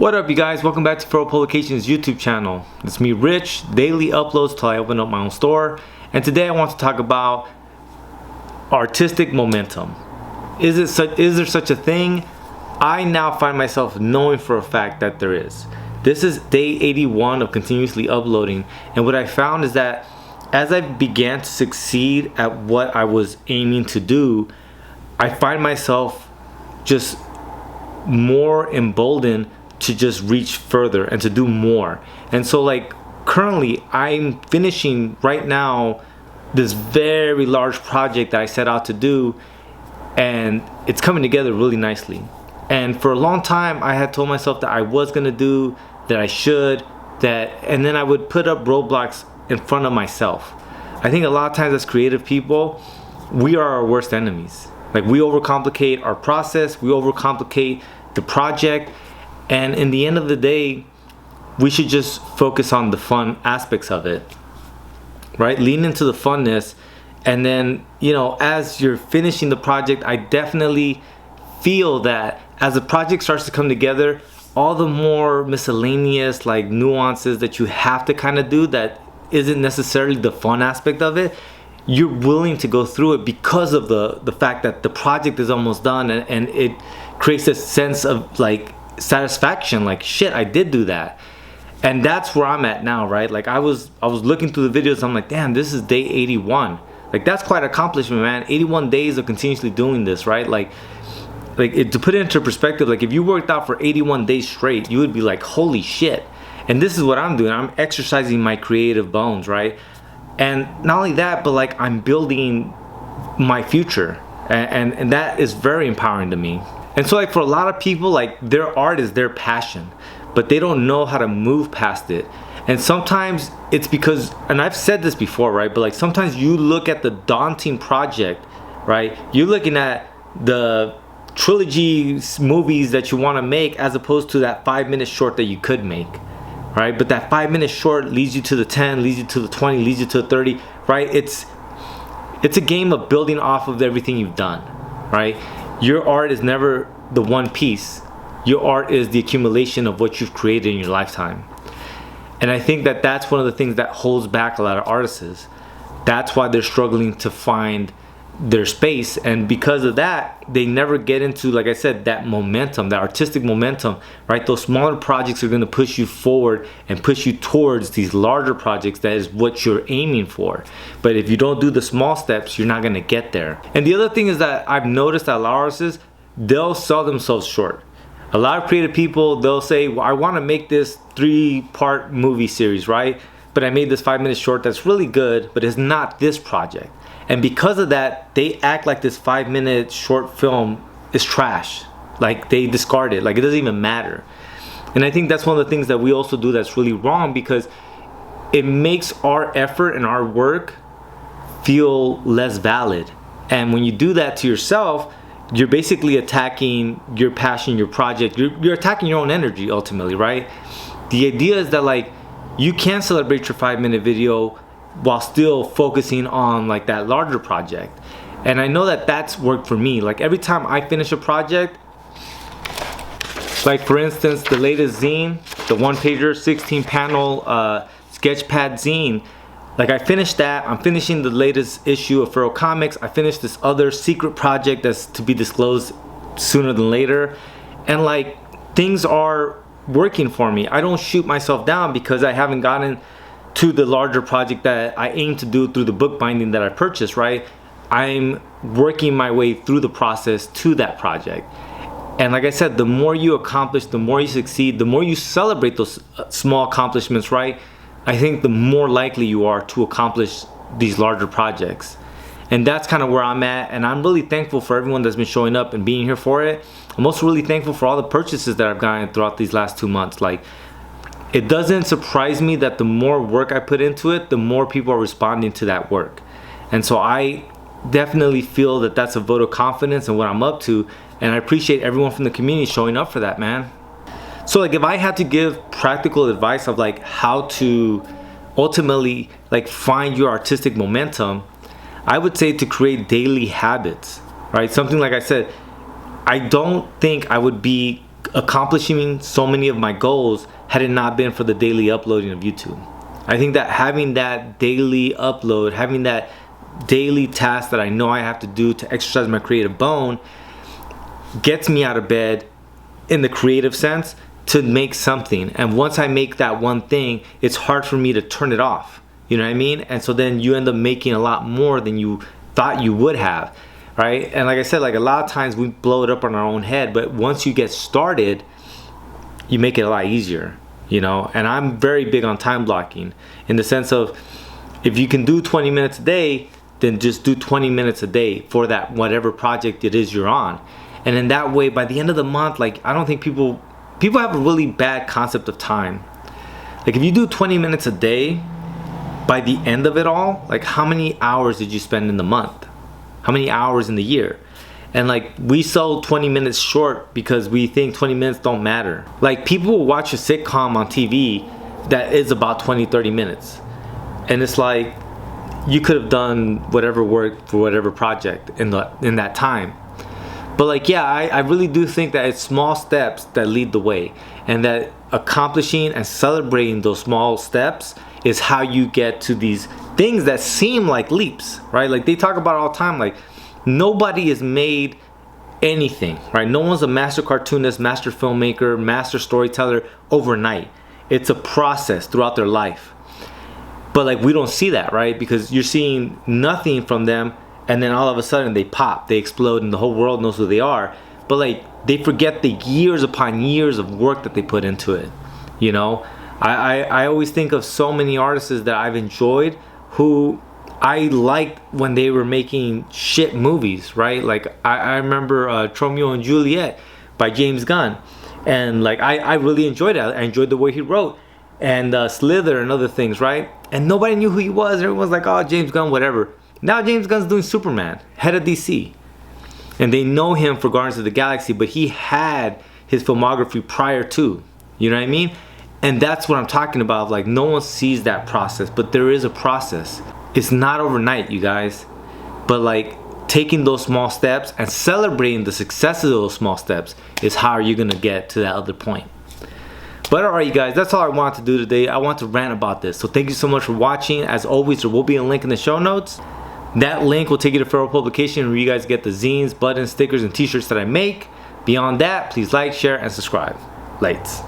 What up, you guys? Welcome back to Pro Publications YouTube channel. It's me, Rich. Daily uploads till I open up my own store. And today I want to talk about artistic momentum. Is there such a thing? I now find myself knowing for a fact that there is. This is day 81 of continuously uploading, and what I found is that as I began to succeed at what I was aiming to do, I find myself just more emboldened to just reach further and to do more. And so like currently I'm finishing right now this very large project that I set out to do, and it's coming together really nicely. And for a long time I had told myself that I was gonna do, that I should, and then I would put up roadblocks in front of myself. I think a lot of times as creative people, we are our worst enemies. Like, we overcomplicate our process, we overcomplicate the project, and in the end of the day, we should just focus on the fun aspects of it, right? Lean into the funness, and then, you know, as you're finishing the project, I definitely feel that as the project starts to come together, all the more miscellaneous like nuances that you have to kind of do that isn't necessarily the fun aspect of it, you're willing to go through it because of the fact that the project is almost done, and it creates a sense of like satisfaction, like shit, I did do that. And that's where I'm at now, right? Like I was looking through the videos, I'm like, damn, this is day 81. Like, that's quite an accomplishment, man. 81 days of continuously doing this, right? To put it into perspective, like if you worked out for 81 days straight, you would be like, holy shit. And this is what I'm doing. I'm exercising my creative bones, right? And not only that, but like I'm building my future, and that is very empowering to me. And so like for a lot of people, like their art is their passion, but they don't know how to move past it. And sometimes it's because, and I've said this before, right? But like sometimes you look at the daunting project, right? You're looking at the trilogy movies that you want to make as opposed to that 5-minute short that you could make, right? But that 5-minute short leads you to the 10, leads you to the 20, leads you to the 30, right? It's a game of building off of everything you've done, right? Your art is never the one piece. Your art is the accumulation of what you've created in your lifetime. And I think that that's one of the things that holds back a lot of artists. That's why they're struggling to find their space, and because of that, they never get into, like I said, that momentum, that artistic momentum, right? Those smaller projects are going to push you forward and push you towards these larger projects. That is what you're aiming for. But if you don't do the small steps, you're not going to get there. And the other thing is that I've noticed that a lot of artists, they'll sell themselves short. A lot of creative people, they'll say, well, I want to make this 3-part movie series, right? But I made this 5-minute short that's really good, but it's not this project. And because of that, they act like this 5-minute short film is trash. Like they discard it, like it doesn't even matter. And I think that's one of the things that we also do that's really wrong, because it makes our effort and our work feel less valid. And when you do that to yourself, you're basically attacking your passion, your project. You're attacking your own energy ultimately, right? The idea is that like you can celebrate your 5-minute video while still focusing on like that larger project. And I know that that's worked for me. Like every time I finish a project, like for instance the latest zine, the 1-pager 16-panel sketch pad zine, like I finished that. I'm finishing the latest issue of Furrow Comics. I finished this other secret project that's to be disclosed sooner than later, and like things are working for me. I don't shoot myself down because I haven't gotten to the larger project that I aim to do through the book binding that I purchased, right? I'm working my way through the process to that project. And like I said, the more you accomplish, the more you succeed, the more you celebrate those small accomplishments, right? I think the more likely you are to accomplish these larger projects. And that's kind of where I'm at, and I'm really thankful for everyone that's been showing up and being here for it. I'm also really thankful for all the purchases that I've gotten throughout these last 2 months. Like, it doesn't surprise me that the more work I put into it, the more people are responding to that work. And so I definitely feel that that's a vote of confidence in what I'm up to, and I appreciate everyone from the community showing up for that, man. So like if I had to give practical advice of like how to ultimately like find your artistic momentum, I would say to create daily habits, right? Something like I said, I don't think I would be accomplishing so many of my goals had it not been for the daily uploading of YouTube. I think that having that daily upload, having that daily task that I know I have to do to exercise my creative bone, gets me out of bed in the creative sense to make something. And once I make that one thing, it's hard for me to turn it off. You know what I mean? And so then you end up making a lot more than you thought you would have, right? And like I said, like a lot of times we blow it up on our own head, but once you get started, you make it a lot easier, you know? And I'm very big on time blocking in the sense of, if you can do 20 minutes a day, then just do 20 minutes a day for that whatever project it is you're on. And in that way, by the end of the month, like, I don't think people have a really bad concept of time. Like, if you do 20 minutes a day, by the end of it all, like, how many hours did you spend in the month? How many hours in the year? And like, we sell 20 minutes short because we think 20 minutes don't matter. Like, people will watch a sitcom on TV that is about 20-30 minutes, and it's like, you could have done whatever work for whatever project in that time. But like, yeah, I really do think that it's small steps that lead the way, and that accomplishing and celebrating those small steps is how you get to these things that seem like leaps, right? Like, they talk about it all the time, like, nobody has made anything, right? No one's a master cartoonist, master filmmaker, master storyteller overnight. It's a process throughout their life. But like, we don't see that, right? Because you're seeing nothing from them, and then all of a sudden they pop, they explode, and the whole world knows who they are. But like, they forget the years upon years of work that they put into it, you know? I always think of so many artists that I've enjoyed who I liked when they were making shit movies, right? Like, I remember Romeo and Juliet by James Gunn, and like, I really enjoyed it. I enjoyed the way he wrote, and Slither and other things, right? And nobody knew who he was. Everyone was like, oh, James Gunn, whatever. Now James Gunn's doing Superman, head of DC, and they know him for Guardians of the Galaxy, but he had his filmography prior to, you know what I mean? And that's what I'm talking about. Like, no one sees that process, but there is a process. It's not overnight, you guys. But like, taking those small steps and celebrating the success of those small steps is how you're gonna get to that other point. But alright, you guys, that's all I wanted to do today. I want to rant about this. So thank you so much for watching. As always, there will be a link in the show notes. That link will take you to Feral Publication, where you guys get the zines, buttons, stickers, and t-shirts that I make. Beyond that, please like, share, and subscribe. Lates.